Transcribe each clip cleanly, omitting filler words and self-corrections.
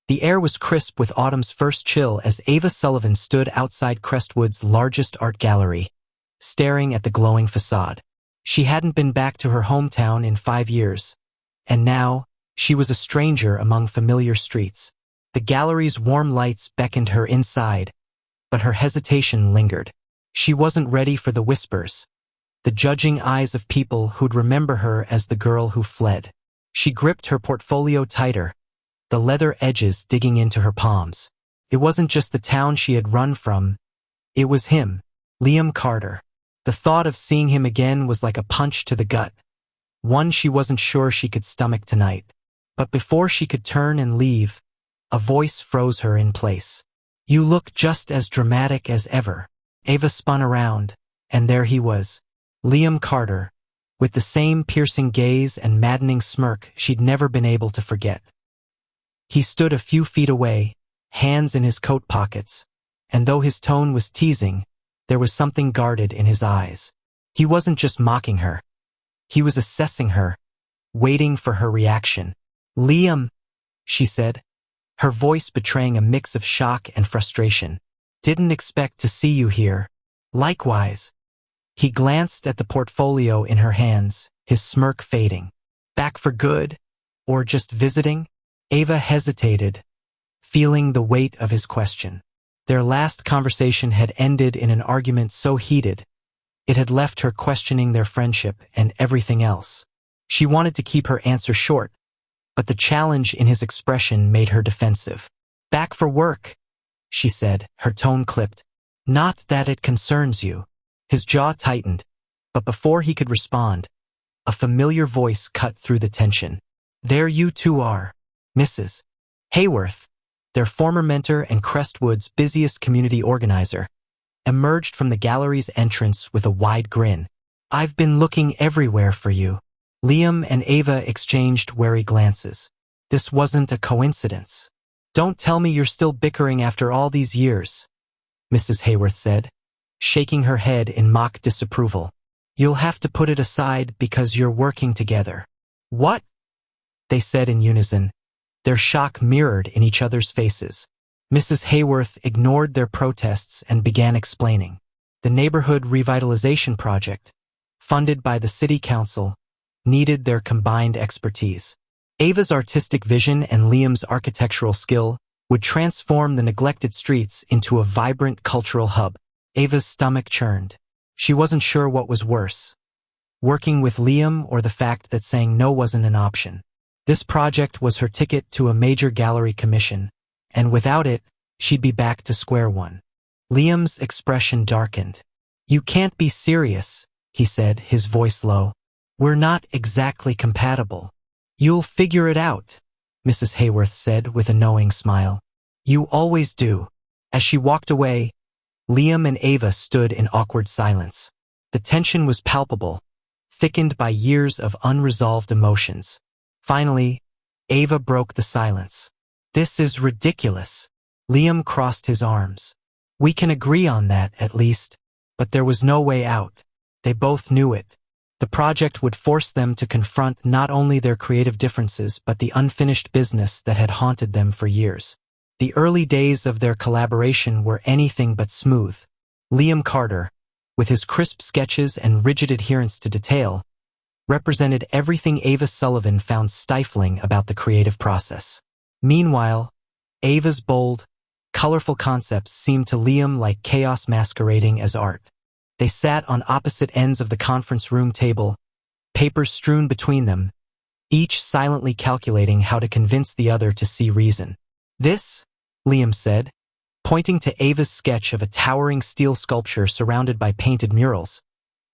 The air was crisp with autumn's first chill as Ava Sullivan stood outside Crestwood's largest art gallery, staring at the glowing facade. She hadn't been back to her hometown in 5 years, and now she was a stranger among familiar streets. The gallery's warm lights beckoned her inside, but her hesitation lingered. She wasn't ready for the whispers, the judging eyes of people who'd remember her as the girl who fled. She gripped her portfolio tighter, the leather edges digging into her palms. It wasn't just the town she had run from, it was him, Liam Carter. The thought of seeing him again was like a punch to the gut, one she wasn't sure she could stomach tonight. But before she could turn and leave, a voice froze her in place. "You look just as dramatic as ever." Ava spun around, and there he was, Liam Carter, with the same piercing gaze and maddening smirk she'd never been able to forget. He stood a few feet away, hands in his coat pockets, and though his tone was teasing, there was something guarded in his eyes. He wasn't just mocking her. He was assessing her, waiting for her reaction. "Liam," she said, her voice betraying a mix of shock and frustration. "Didn't expect to see you here." "Likewise." He glanced at the portfolio in her hands, his smirk fading. "Back for good? Or just visiting?" Ava hesitated, feeling the weight of his question. Their last conversation had ended in an argument so heated, it had left her questioning their friendship and everything else. She wanted to keep her answer short, but the challenge in his expression made her defensive. "Back for work," she said, her tone clipped. "Not that it concerns you." His jaw tightened, but before he could respond, a familiar voice cut through the tension. "There you two are, Mrs. Hayworth." Their former mentor and Crestwood's busiest community organizer, emerged from the gallery's entrance with a wide grin. "I've been looking everywhere for you." Liam and Ava exchanged wary glances. This wasn't a coincidence. "Don't tell me you're still bickering after all these years," Mrs. Hayworth said, shaking her head in mock disapproval. "You'll have to put it aside because you're working together." "What?" they said in unison, their shock mirrored in each other's faces. Mrs. Hayworth ignored their protests and began explaining. The neighborhood revitalization project, funded by the city council, needed their combined expertise. Ava's artistic vision and Liam's architectural skill would transform the neglected streets into a vibrant cultural hub. Ava's stomach churned. She wasn't sure what was worse, working with Liam or the fact that saying no wasn't an option. This project was her ticket to a major gallery commission, and without it, she'd be back to square one. Liam's expression darkened. "You can't be serious," he said, his voice low. "We're not exactly compatible." "You'll figure it out," Mrs. Hayworth said with a knowing smile. "You always do." As she walked away, Liam and Ava stood in awkward silence. The tension was palpable, thickened by years of unresolved emotions. Finally, Ava broke the silence. "This is ridiculous." Liam crossed his arms. "We can agree on that, at least." But there was no way out. They both knew it. The project would force them to confront not only their creative differences but the unfinished business that had haunted them for years. The early days of their collaboration were anything but smooth. Liam Carter, with his crisp sketches and rigid adherence to detail, represented everything Ava Sullivan found stifling about the creative process. Meanwhile, Ava's bold, colorful concepts seemed to Liam like chaos masquerading as art. They sat on opposite ends of the conference room table, papers strewn between them, each silently calculating how to convince the other to see reason. "This," Liam said, pointing to Ava's sketch of a towering steel sculpture surrounded by painted murals,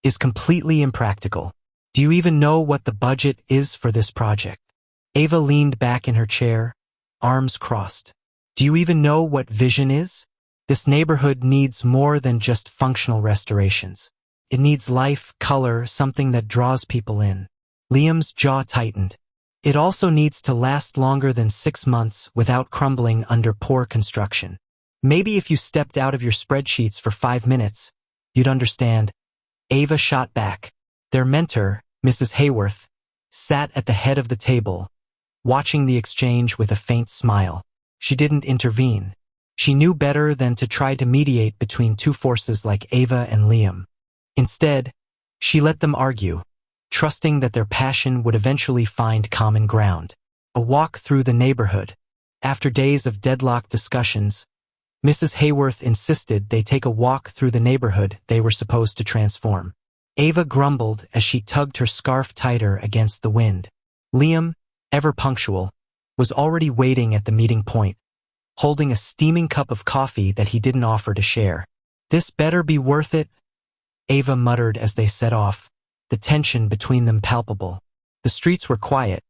"is completely impractical. Do you even know what the budget is for this project?" Ava leaned back in her chair, arms crossed. "Do you even know what vision is? This neighborhood needs more than just functional restorations. It needs life, color, something that draws people in." Liam's jaw tightened. "It also needs to last longer than 6 months without crumbling under poor construction. Maybe if you stepped out of your spreadsheets for 5 minutes, you'd understand." Ava shot back. Their mentor, Mrs. Hayworth, sat at the head of the table, watching the exchange with a faint smile. She didn't intervene. She knew better than to try to mediate between two forces like Ava and Liam. Instead, she let them argue, trusting that their passion would eventually find common ground. A walk through the neighborhood. After days of deadlocked discussions, Mrs. Hayworth insisted they take a walk through the neighborhood they were supposed to transform. Ava grumbled as she tugged her scarf tighter against the wind. Liam, ever punctual, was already waiting at the meeting point, holding a steaming cup of coffee that he didn't offer to share. "This better be worth it," Ava muttered as they set off, the tension between them palpable. The streets were quiet,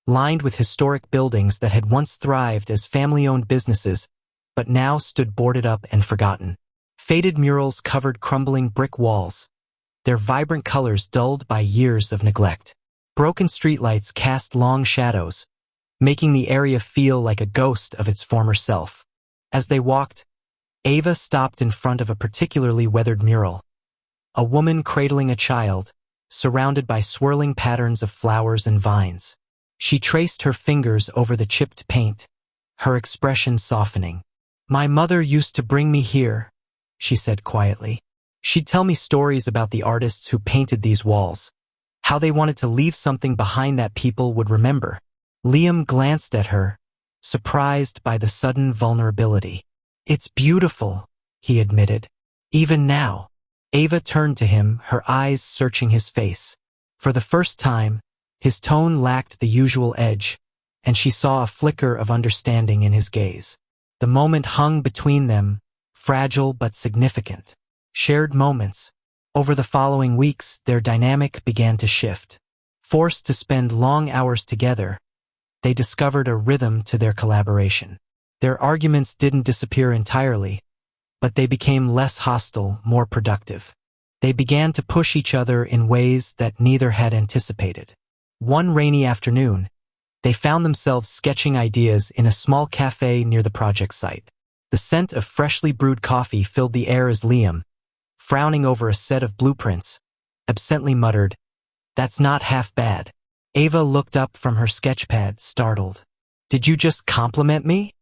lined with historic buildings that had once thrived as family-owned businesses, but now stood boarded up and forgotten. Faded murals covered crumbling brick walls, their vibrant colors dulled by years of neglect. Broken streetlights cast long shadows, making the area feel like a ghost of its former self. As they walked, Ava stopped in front of a particularly weathered mural. A woman cradling a child, surrounded by swirling patterns of flowers and vines. She traced her fingers over the chipped paint, her expression softening. "My mother used to bring me here," she said quietly. "She'd tell me stories about the artists who painted these walls, how they wanted to leave something behind that people would remember." Liam glanced at her, surprised by the sudden vulnerability. "It's beautiful," he admitted. "Even now." Ava turned to him, her eyes searching his face. For the first time, his tone lacked the usual edge, and she saw a flicker of understanding in his gaze. The moment hung between them, fragile but significant. Shared moments. Over the following weeks, their dynamic began to shift. Forced to spend long hours together, they discovered a rhythm to their collaboration. Their arguments didn't disappear entirely, but they became less hostile, more productive. They began to push each other in ways that neither had anticipated. One rainy afternoon, they found themselves sketching ideas in a small cafe near the project site. The scent of freshly brewed coffee filled the air as Liam, frowning over a set of blueprints, absently muttered, "That's not half bad." Ava looked up from her sketchpad, startled. "Did you just compliment me?"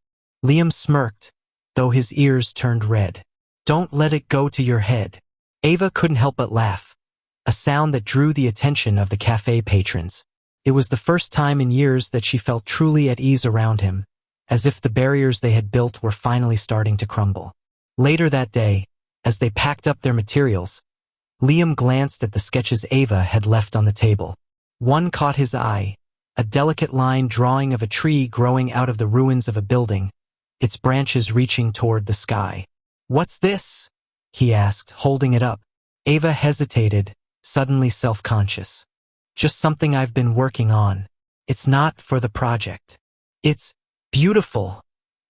Liam smirked, though his ears turned red. "Don't let it go to your head." Ava couldn't help but laugh, a sound that drew the attention of the cafe patrons. It was the first time in years that she felt truly at ease around him, as if the barriers they had built were finally starting to crumble. Later that day, as they packed up their materials, Liam glanced at the sketches Ava had left on the table. One caught his eye, a delicate line drawing of a tree growing out of the ruins of a building, its branches reaching toward the sky. "What's this?" he asked, holding it up. Ava hesitated, suddenly self-conscious. "Just something I've been working on. It's not for the project." "It's beautiful,"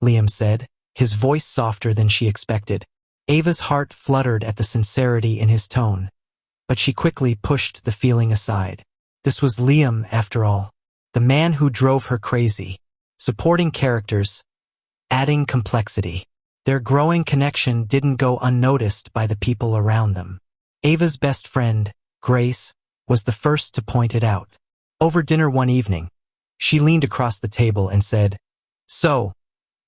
Liam said, his voice softer than she expected. Ava's heart fluttered at the sincerity in his tone, but she quickly pushed the feeling aside. This was Liam, after all, the man who drove her crazy, supporting characters, adding complexity. Their growing connection didn't go unnoticed by the people around them. Ava's best friend, Grace, was the first to point it out. Over dinner one evening, she leaned across the table and said, "So,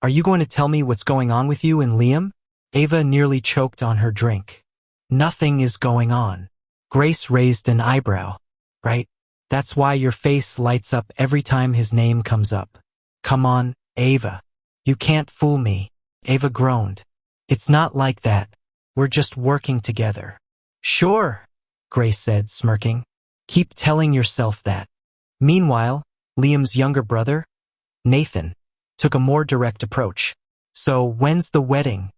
are you going to tell me what's going on with you and Liam?" Ava nearly choked on her drink. "Nothing is going on." Grace raised an eyebrow. "Right? That's why your face lights up every time his name comes up." "Come on, Ava. You can't fool me." Ava groaned. "It's not like that. We're just working together." "Sure," Grace said, smirking. "Keep telling yourself that." Meanwhile, Liam's younger brother, Nathan, took a more direct approach. "So when's the wedding?"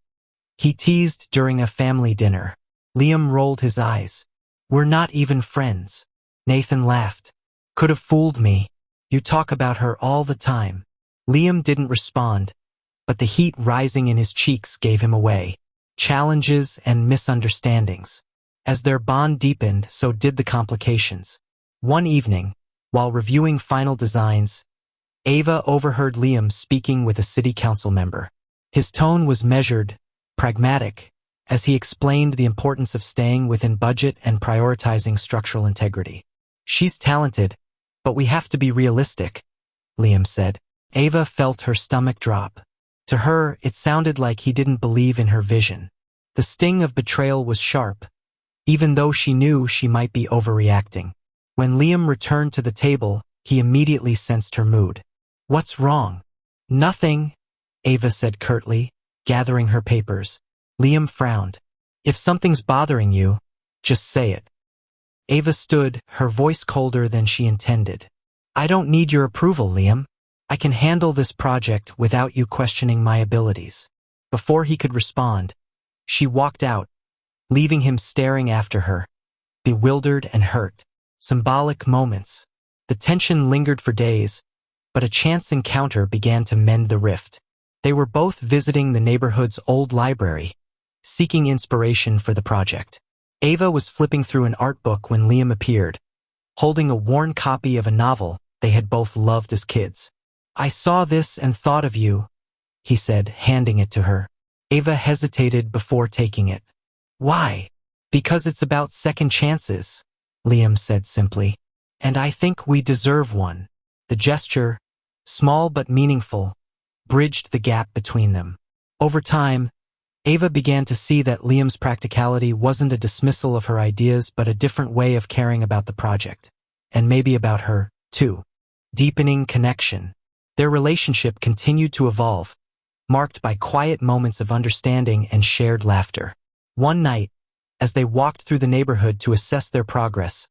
he teased during a family dinner. Liam rolled his eyes. "We're not even friends." Nathan laughed. "Could have fooled me. You talk about her all the time." Liam didn't respond, but the heat rising in his cheeks gave him away. Challenges and misunderstandings. As their bond deepened, so did the complications. One evening, while reviewing final designs, Ava overheard Liam speaking with a city council member. His tone was measured, pragmatic, as he explained the importance of staying within budget and prioritizing structural integrity. "She's talented, but we have to be realistic," Liam said. Ava felt her stomach drop. To her, it sounded like he didn't believe in her vision. The sting of betrayal was sharp, even though she knew she might be overreacting. When Liam returned to the table, he immediately sensed her mood. "What's wrong?" "Nothing," Ava said curtly, gathering her papers. Liam frowned. "If something's bothering you, just say it." Ava stood, her voice colder than she intended. "I don't need your approval, Liam. I can handle this project without you questioning my abilities." Before he could respond, she walked out, leaving him staring after her, bewildered and hurt. Symbolic moments. The tension lingered for days, but a chance encounter began to mend the rift. They were both visiting the neighborhood's old library, seeking inspiration for the project. Ava was flipping through an art book when Liam appeared, holding a worn copy of a novel they had both loved as kids. "I saw this and thought of you," he said, handing it to her. Ava hesitated before taking it. "Why?" "Because it's about second chances," Liam said simply. "And I think we deserve one." The gesture, small but meaningful, bridged the gap between them. Over time, Ava began to see that Liam's practicality wasn't a dismissal of her ideas but a different way of caring about the project. And maybe about her, too. Deepening connection. Their relationship continued to evolve, marked by quiet moments of understanding and shared laughter. One night, as they walked through the neighborhood to assess their progress,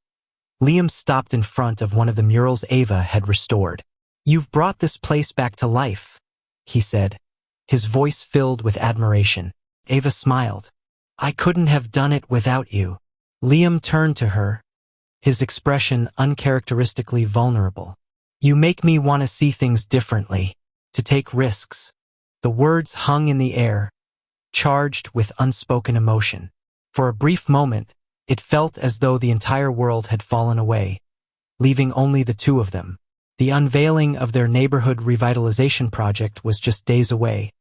Liam stopped in front of one of the murals Ava had restored. "You've brought this place back to life," he said, his voice filled with admiration. Ava smiled. "I couldn't have done it without you." Liam turned to her, his expression uncharacteristically vulnerable. "You make me want to see things differently, to take risks." The words hung in the air, charged with unspoken emotion. For a brief moment, it felt as though the entire world had fallen away, leaving only the two of them. The unveiling of their neighborhood revitalization project was just days away,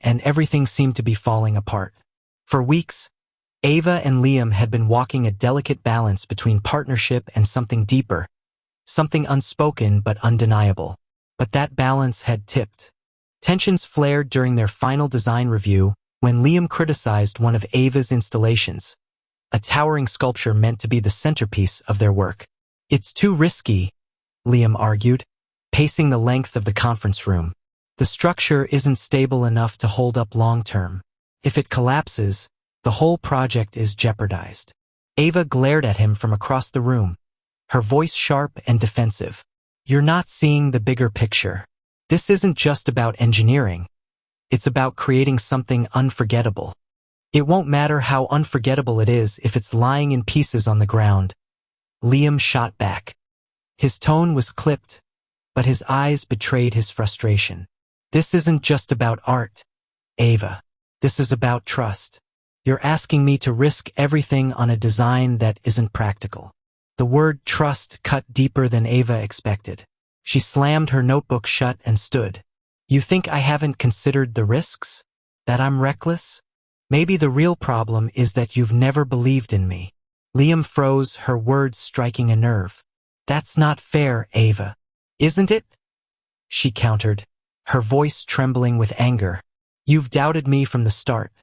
and everything seemed to be falling apart. For weeks, Ava and Liam had been walking a delicate balance between partnership and something deeper, something unspoken but undeniable. But that balance had tipped. Tensions flared during their final design review when Liam criticized one of Ava's installations, a towering sculpture meant to be the centerpiece of their work. "It's too risky," Liam argued, pacing the length of the conference room. "The structure isn't stable enough to hold up long-term. If it collapses, the whole project is jeopardized." Ava glared at him from across the room, her voice sharp and defensive. "You're not seeing the bigger picture. This isn't just about engineering. It's about creating something unforgettable. It won't matter how unforgettable it is if it's lying in pieces on the ground." Liam shot back. His tone was clipped, but his eyes betrayed his frustration. "This isn't just about art, Ava. This is about trust. You're asking me to risk everything on a design that isn't practical." The word trust cut deeper than Ava expected. She slammed her notebook shut and stood. "You think I haven't considered the risks? That I'm reckless? Maybe the real problem is that you've never believed in me." Liam froze, her words striking a nerve. "That's not fair, Ava." "Isn't it?" she countered, her voice trembling with anger. "You've doubted me from the start,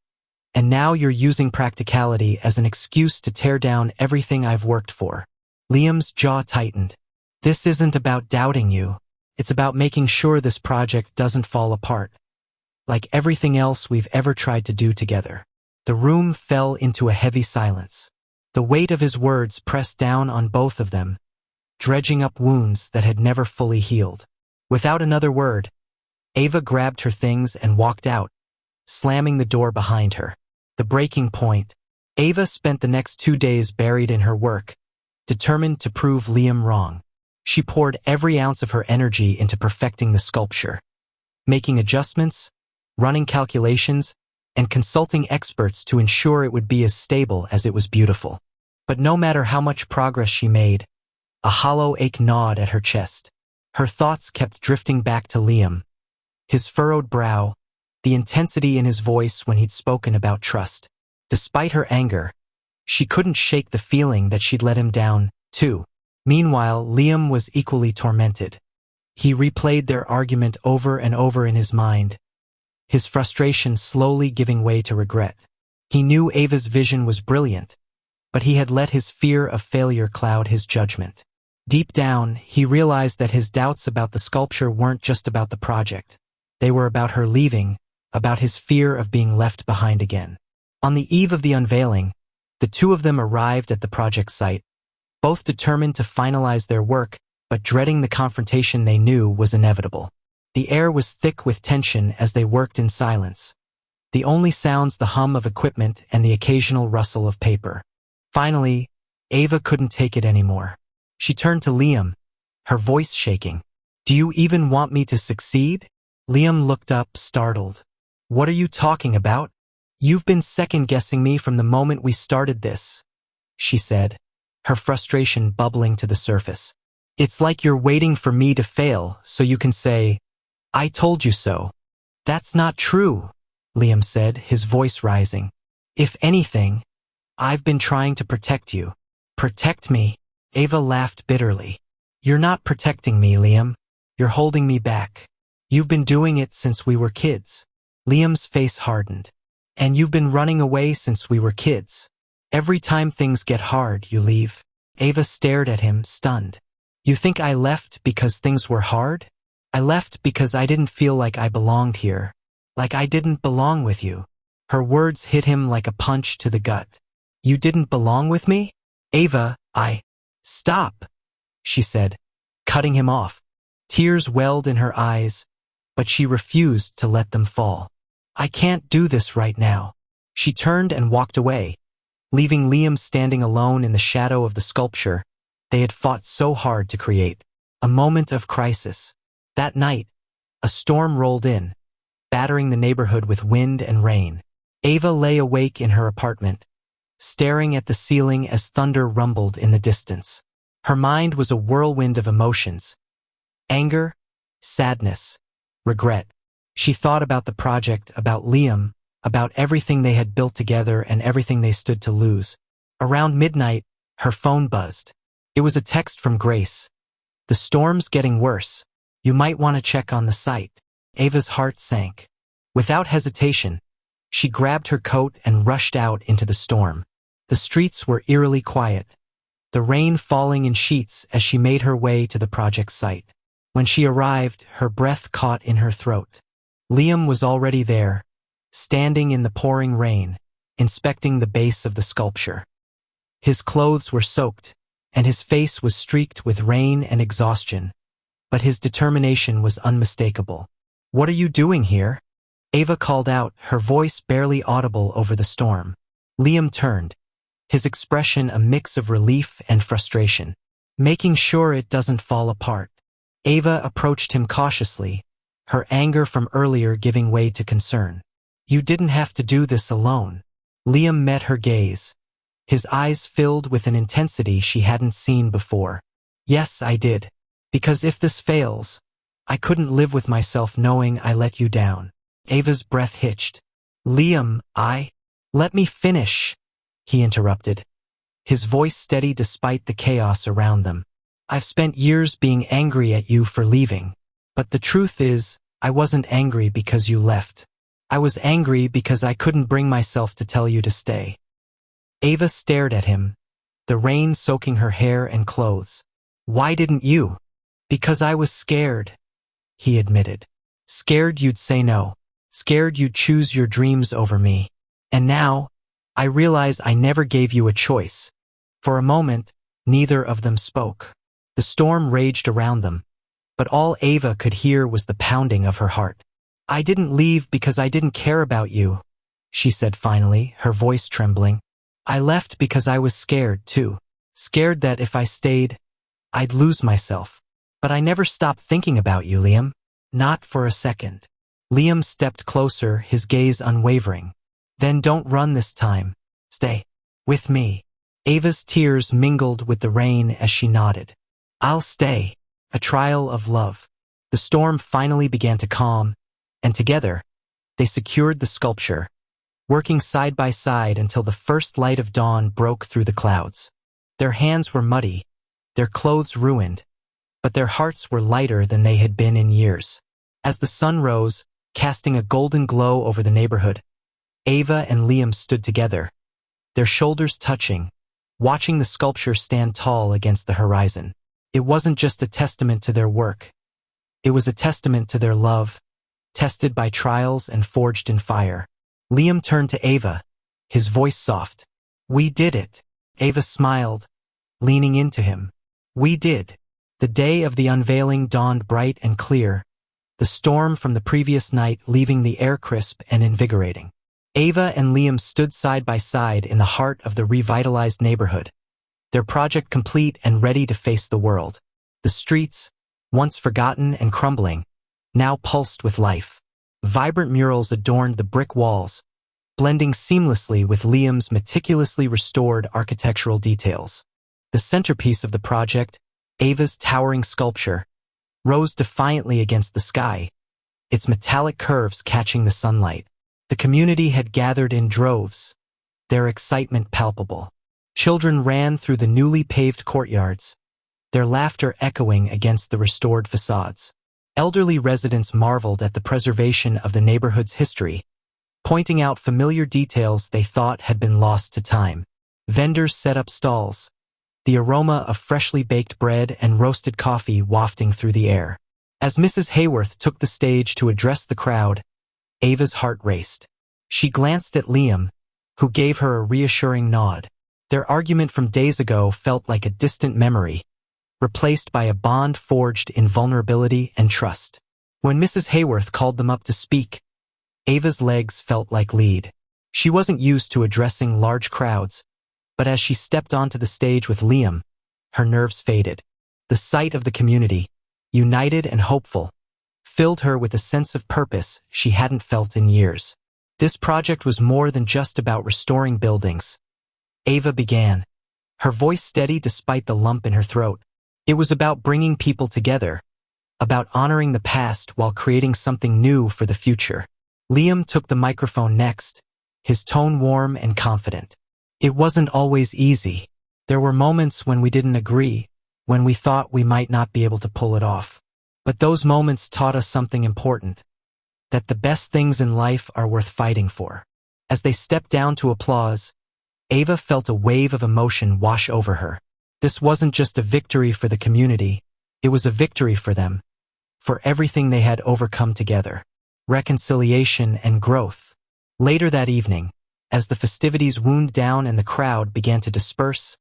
and now you're using practicality as an excuse to tear down everything I've worked for." Liam's jaw tightened. "This isn't about doubting you. It's about making sure this project doesn't fall apart, like everything else we've ever tried to do together." The room fell into a heavy silence. The weight of his words pressed down on both of them, dredging up wounds that had never fully healed. Without another word, Ava grabbed her things and walked out, slamming the door behind her. The breaking point. Ava spent the next 2 days buried in her work, determined to prove Liam wrong. She poured every ounce of her energy into perfecting the sculpture, making adjustments, running calculations, and consulting experts to ensure it would be as stable as it was beautiful. But no matter how much progress she made, a hollow ache gnawed at her chest. Her thoughts kept drifting back to Liam, his furrowed brow, the intensity in his voice when he'd spoken about trust. Despite her anger, she couldn't shake the feeling that she'd let him down, too. Meanwhile, Liam was equally tormented. He replayed their argument over and over in his mind, his frustration slowly giving way to regret. He knew Ava's vision was brilliant, but he had let his fear of failure cloud his judgment. Deep down, he realized that his doubts about the sculpture weren't just about the project. They were about her leaving, about his fear of being left behind again. On the eve of the unveiling, the two of them arrived at the project site, both determined to finalize their work, but dreading the confrontation they knew was inevitable. The air was thick with tension as they worked in silence. The only sounds the hum of equipment and the occasional rustle of paper. Finally, Ava couldn't take it anymore. She turned to Liam, her voice shaking. "Do you even want me to succeed?" Liam looked up, startled. "What are you talking about? You've been second-guessing me from the moment we started this," she said, her frustration bubbling to the surface. "It's like you're waiting for me to fail so you can say, 'I told you so.'" "That's not true," Liam said, his voice rising. "If anything, I've been trying to protect you." "Protect me?" Ava laughed bitterly. "You're not protecting me, Liam. You're holding me back. You've been doing it since we were kids." Liam's face hardened. "And you've been running away since we were kids. Every time things get hard, you leave." Ava stared at him, stunned. "You think I left because things were hard? I left because I didn't feel like I belonged here. Like I didn't belong with you." Her words hit him like a punch to the gut. "You didn't belong with me? Ava, Stop," she said, cutting him off. Tears welled in her eyes, but she refused to let them fall. "I can't do this right now." She turned and walked away, leaving Liam standing alone in the shadow of the sculpture they had fought so hard to create. A moment of crisis. That night, a storm rolled in, battering the neighborhood with wind and rain. Ava lay awake in her apartment, staring at the ceiling as thunder rumbled in the distance. Her mind was a whirlwind of emotions. Anger, sadness, regret. She thought about the project, about Liam, about everything they had built together and everything they stood to lose. Around midnight, her phone buzzed. It was a text from Grace. "The storm's getting worse. You might want to check on the site." Ava's heart sank. Without hesitation, she grabbed her coat and rushed out into the storm. The streets were eerily quiet, the rain falling in sheets as she made her way to the project site. When she arrived, her breath caught in her throat. Liam was already there, standing in the pouring rain, inspecting the base of the sculpture. His clothes were soaked, and his face was streaked with rain and exhaustion, but his determination was unmistakable. "What are you doing here?" Ava called out, her voice barely audible over the storm. Liam turned, his expression a mix of relief and frustration. "Making sure it doesn't fall apart." Ava approached him cautiously, her anger from earlier giving way to concern. "You didn't have to do this alone." Liam met her gaze, his eyes filled with an intensity she hadn't seen before. "Yes, I did. Because if this fails, I couldn't live with myself knowing I let you down." Ava's breath hitched. "Liam, Let me finish," he interrupted, his voice steady despite the chaos around them. "I've spent years being angry at you for leaving, but the truth is, I wasn't angry because you left. I was angry because I couldn't bring myself to tell you to stay." Ava stared at him, the rain soaking her hair and clothes. "Why didn't you?" "Because I was scared," he admitted. "Scared you'd say no. Scared you'd choose your dreams over me. And now, I realize I never gave you a choice." For a moment, neither of them spoke. The storm raged around them, but all Ava could hear was the pounding of her heart. "I didn't leave because I didn't care about you," she said finally, her voice trembling. "I left because I was scared, too. Scared that if I stayed, I'd lose myself. But I never stopped thinking about you, Liam. Not for a second." Liam stepped closer, his gaze unwavering. "Then don't run this time. Stay. With me." Ava's tears mingled with the rain as she nodded. "I'll stay." A trial of love. The storm finally began to calm, and together, they secured the sculpture, working side by side until the first light of dawn broke through the clouds. Their hands were muddy, their clothes ruined, but their hearts were lighter than they had been in years. As the sun rose, casting a golden glow over the neighborhood. Ava and Liam stood together, their shoulders touching, watching the sculpture stand tall against the horizon. It wasn't just a testament to their work. It was a testament to their love, tested by trials and forged in fire. Liam turned to Ava, his voice soft. "We did it." Ava smiled, leaning into him. "We did." The day of the unveiling dawned bright and clear, the storm from the previous night leaving the air crisp and invigorating. Ava and Liam stood side by side in the heart of the revitalized neighborhood, their project complete and ready to face the world. The streets, once forgotten and crumbling, now pulsed with life. Vibrant murals adorned the brick walls, blending seamlessly with Liam's meticulously restored architectural details. The centerpiece of the project, Ava's towering sculpture, rose defiantly against the sky, its metallic curves catching the sunlight. The community had gathered in droves, their excitement palpable. Children ran through the newly paved courtyards, their laughter echoing against the restored facades. Elderly residents marveled at the preservation of the neighborhood's history, pointing out familiar details they thought had been lost to time. Vendors set up stalls, the aroma of freshly baked bread and roasted coffee wafting through the air. As Mrs. Hayworth took the stage to address the crowd, Ava's heart raced. She glanced at Liam, who gave her a reassuring nod. Their argument from days ago felt like a distant memory, replaced by a bond forged in vulnerability and trust. When Mrs. Hayworth called them up to speak, Ava's legs felt like lead. She wasn't used to addressing large crowds, but as she stepped onto the stage with Liam, her nerves faded. The sight of the community, united and hopeful, filled her with a sense of purpose she hadn't felt in years. This project was more than just about restoring buildings. Ava began, her voice steady despite the lump in her throat. It was about bringing people together, about honoring the past while creating something new for the future. Liam took the microphone next, his tone warm and confident. "It wasn't always easy. There were moments when we didn't agree, when we thought we might not be able to pull it off. But those moments taught us something important, that the best things in life are worth fighting for." As they stepped down to applause, Ava felt a wave of emotion wash over her. This wasn't just a victory for the community, it was a victory for them, for everything they had overcome together. Reconciliation and growth. Later that evening, as the festivities wound down and the crowd began to disperse,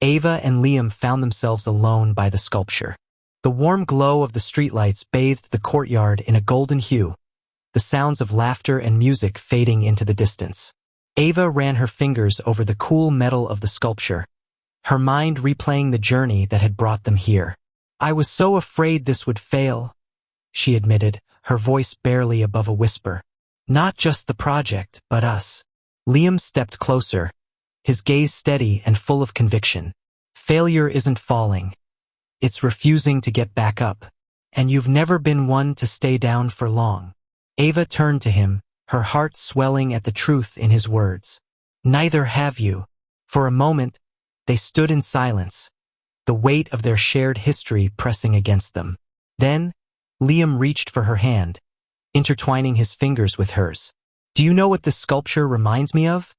Ava and Liam found themselves alone by the sculpture. The warm glow of the streetlights bathed the courtyard in a golden hue, the sounds of laughter and music fading into the distance. Ava ran her fingers over the cool metal of the sculpture, her mind replaying the journey that had brought them here. "I was so afraid this would fail," she admitted, her voice barely above a whisper. "Not just the project, but us." Liam stepped closer, his gaze steady and full of conviction. "Failure isn't falling. It's refusing to get back up. And you've never been one to stay down for long." Ava turned to him, her heart swelling at the truth in his words. "Neither have you." For a moment, they stood in silence, the weight of their shared history pressing against them. Then, Liam reached for her hand, intertwining his fingers with hers. "Do you know what this sculpture reminds me of?"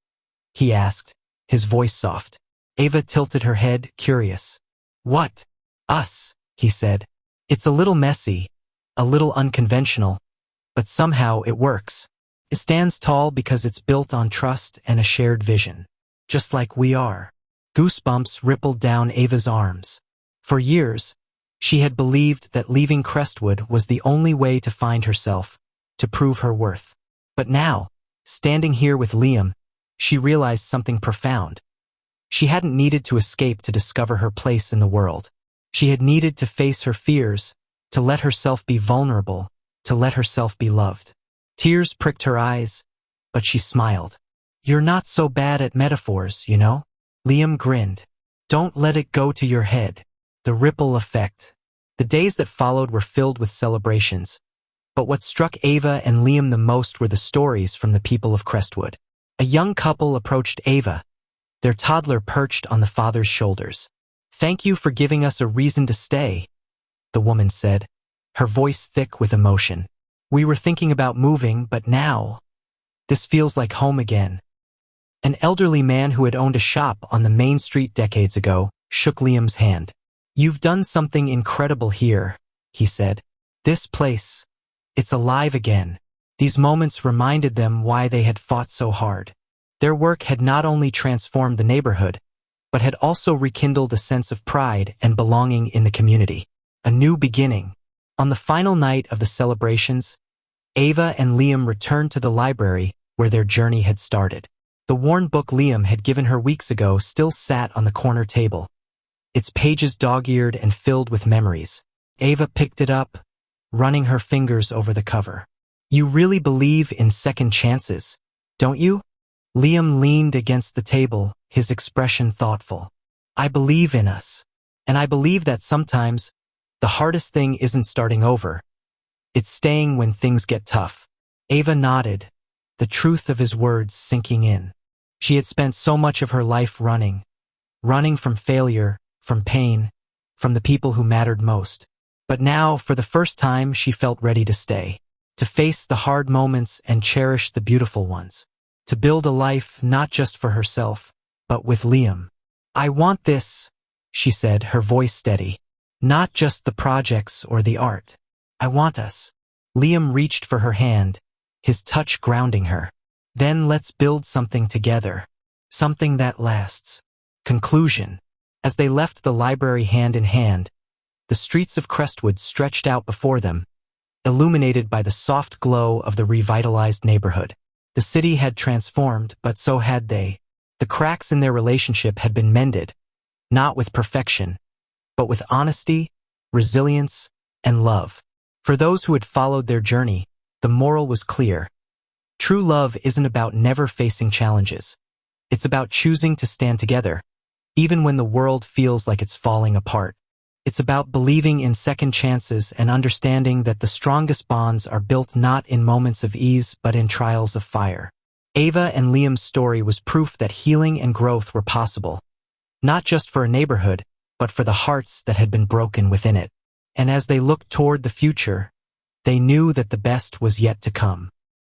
he asked, his voice soft. Ava tilted her head, curious. "What?" "Us," he said. "It's a little messy, a little unconventional, but somehow it works. It stands tall because it's built on trust and a shared vision. Just like we are." Goosebumps rippled down Ava's arms. For years, she had believed that leaving Crestwood was the only way to find herself, to prove her worth. But now, standing here with Liam, she realized something profound. She hadn't needed to escape to discover her place in the world. She had needed to face her fears, to let herself be vulnerable, to let herself be loved. Tears pricked her eyes, but she smiled. "You're not so bad at metaphors, you know?" Liam grinned. "Don't let it go to your head." The ripple effect. The days that followed were filled with celebrations, but what struck Ava and Liam the most were the stories from the people of Crestwood. A young couple approached Ava, their toddler perched on the father's shoulders. "Thank you for giving us a reason to stay," the woman said, her voice thick with emotion. We were thinking about moving, but now, this feels like home again. An elderly man who had owned a shop on the main street decades ago shook Liam's hand. You've done something incredible here, he said. This place, it's alive again. These moments reminded them why they had fought so hard. Their work had not only transformed the neighborhood, but had also rekindled a sense of pride and belonging in the community. A new beginning. On the final night of the celebrations, Ava and Liam returned to the library where their journey had started. The worn book Liam had given her weeks ago still sat on the corner table, its pages dog-eared and filled with memories. Ava picked it up, running her fingers over the cover. You really believe in second chances, don't you? Liam leaned against the table, his expression thoughtful. I believe in us, and I believe that sometimes the hardest thing isn't starting over. It's staying when things get tough. Ava nodded, the truth of his words sinking in. She had spent so much of her life running from failure, from pain, from the people who mattered most. But now, for the first time, she felt ready to stay, to face the hard moments and cherish the beautiful ones, to build a life not just for herself, but with Liam. I want this, she said, her voice steady. Not just the projects or the art. I want us. Liam reached for her hand, his touch grounding her. Then let's build something together. Something that lasts. Conclusion. As they left the library hand in hand, the streets of Crestwood stretched out before them, illuminated by the soft glow of the revitalized neighborhood. The city had transformed, but so had they. The cracks in their relationship had been mended, not with perfection, but with honesty, resilience, and love. For those who had followed their journey, the moral was clear. True love isn't about never facing challenges. It's about choosing to stand together, even when the world feels like it's falling apart. It's about believing in second chances and understanding that the strongest bonds are built not in moments of ease but in trials of fire. Ava and Liam's story was proof that healing and growth were possible, not just for a neighborhood, but for the hearts that had been broken within it. And as they looked toward the future, they knew that the best was yet to come.